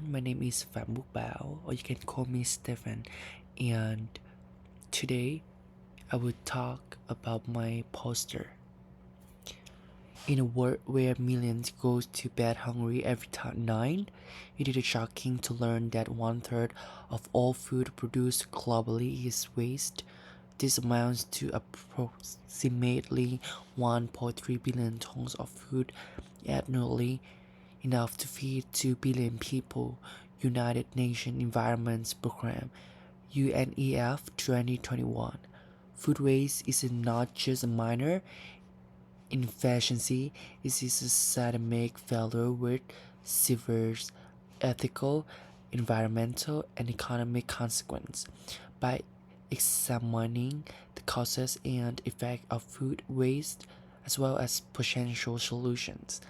everyone. My name is BAO, or you can call me Stefan. And today I will talk about my poster. In a world where millions go to bed hungry every night, it is shocking to learn that one-third of all food produced globally is waste. This amounts to approximately 1.3 billion tons of food annually, enough to feed 2 billion people. United Nations Environment Programme UNEF 2021. Food waste is not just a minor inefficiency, it is a systemic failure with severe ethical, environmental, and economic consequences. By examining the causes and effects of food waste, as well as potential solutions,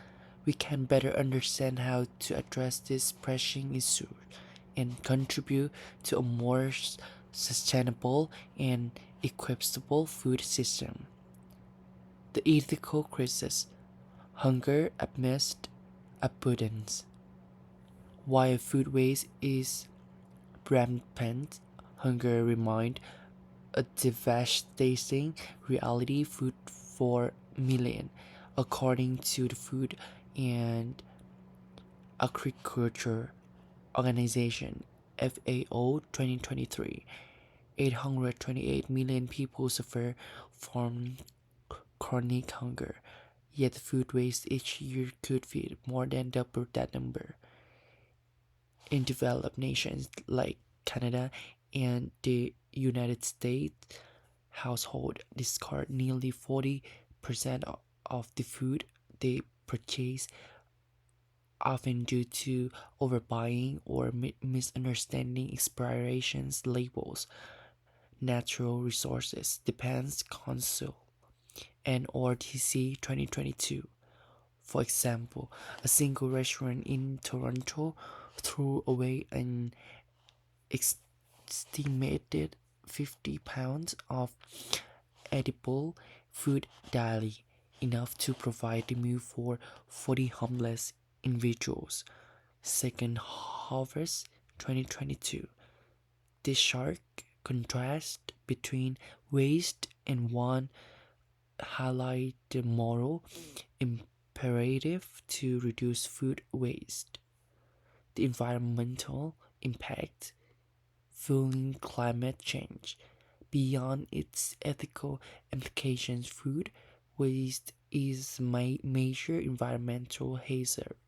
we can better understand how to address this pressing issue and contribute to a more sustainable and equitable food system. The ethical crisis: hunger amidst abundance. While food waste is rampant, hunger remains a devastating reality. Food for million, according to the Food and Agriculture Organization (FAO) 2023. 828 million people suffer from chronic hunger, yet food waste each year could feed more than double that number. In developed nations like Canada and the United States, households discard nearly 40% of the food they purchase, often due to overbuying or misunderstanding expiration labels. Natural Resources Defense Council (NRDC) 2022. For example, a single restaurant in Toronto threw away an estimated 50 pounds of edible food daily, enough to provide a meal for 40 homeless individuals. Second Harvest 2022. This stark contrast between waste and want highlight the moral imperative to reduce food waste. The environmental impact: fueling climate change. Beyond its ethical implications, food waste is a major environmental hazard.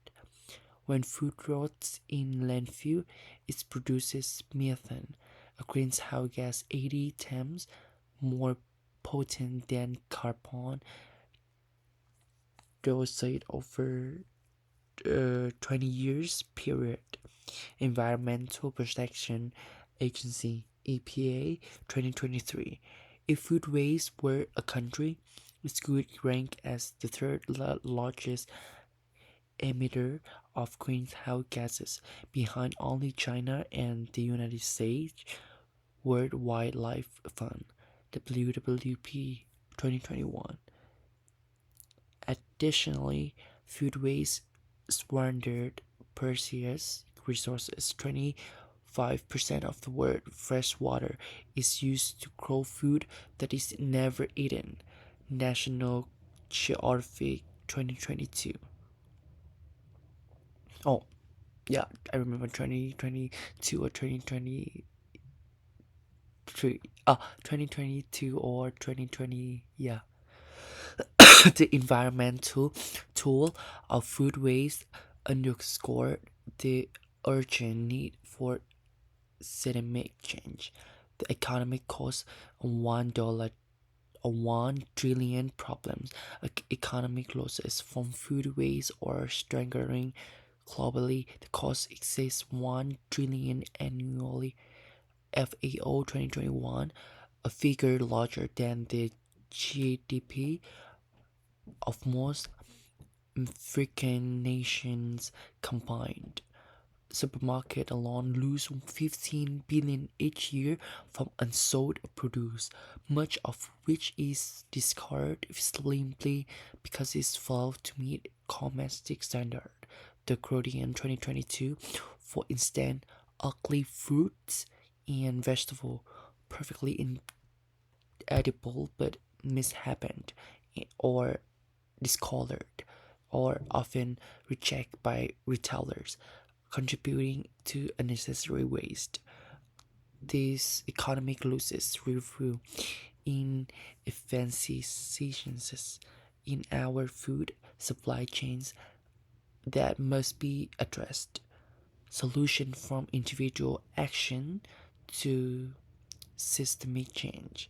When food rots in landfill, it produces methane, a greenhouse gas 80 times more potent than carbon dioxide over 20 years period. Environmental Protection Agency (EPA) 2023. If food waste were a country, it could rank as the third largest emitter of greenhouse gases, behind only China and the United States. World Wildlife Fund (WWF) 2021. Additionally, food waste squandered precious resources. 25% of the world's fresh water is used to grow food that is never eaten. National Geographic 2022. Oh, yeah, I remember 2022 or 2023. 2022 or 2020, yeah. The environmental toll of food waste underscored the urgent need for systemic change. The economic cost of $1 trillion problems, economic losses from food waste are staggering. Globally, the cost exceeds $1 trillion annually. FAO 2021, a figure larger than the GDP of most African nations combined. Supermarkets alone lose 15 billion each year from unsold produce, much of which is discarded simply because it fails to meet domestic standards. the growth in 2022. For instance, ugly fruits and vegetables, perfectly edible but mishappened or discolored, or often rejected by retailers, contributing to unnecessary waste. These economic losses reveal inefficiencies in our food supply chains that must be addressed. Solution from individual action to systemic change.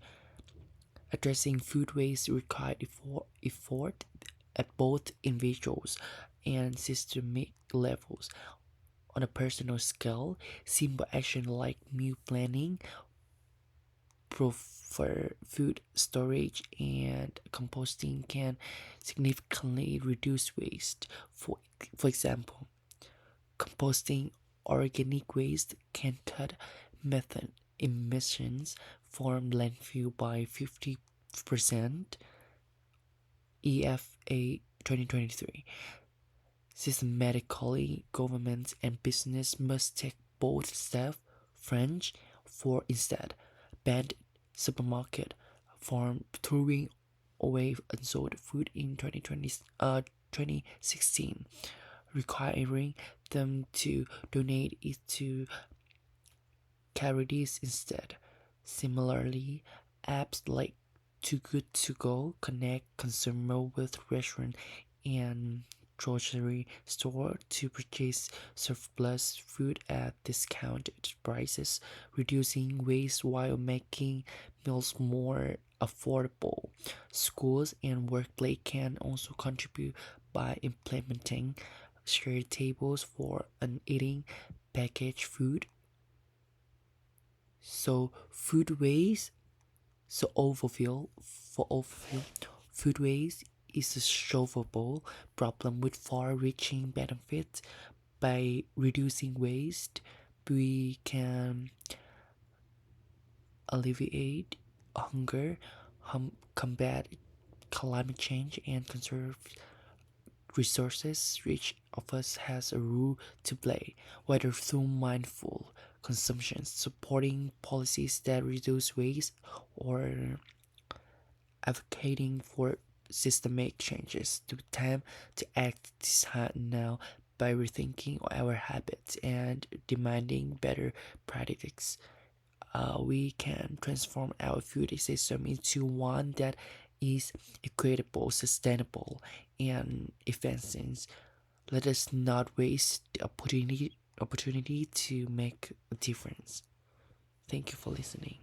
Addressing food waste requires effort at both individuals and systemic levels. On a personal scale, simple action like meal planning, proper food storage, and composting can significantly reduce waste. For example, composting organic waste can cut methane emissions from landfill by 50%. EFA 2023. Systematically, governments and business must take both steps. French, for instance, banned supermarket from throwing away unsold food in 2016, requiring them to donate it to charities instead. Similarly, apps like Too Good To Go connect consumer with restaurant and grocery store to purchase surplus food at discounted prices, reducing waste while making meals more affordable. Schools and workplace can also contribute by implementing shared tables for uneaten packaged food. So food waste overview, food waste is a solvable problem with far-reaching benefits. By reducing waste, we can alleviate hunger, combat climate change, and conserve resources. Each of us has a role to play, whether through mindful consumption, supporting policies that reduce waste, or advocating for systemic changes. To time to act now by rethinking our habits and demanding better practices. We can transform our food system into one that is equitable, sustainable, and efficient. Let us not waste the opportunity to make a difference. Thank you for listening.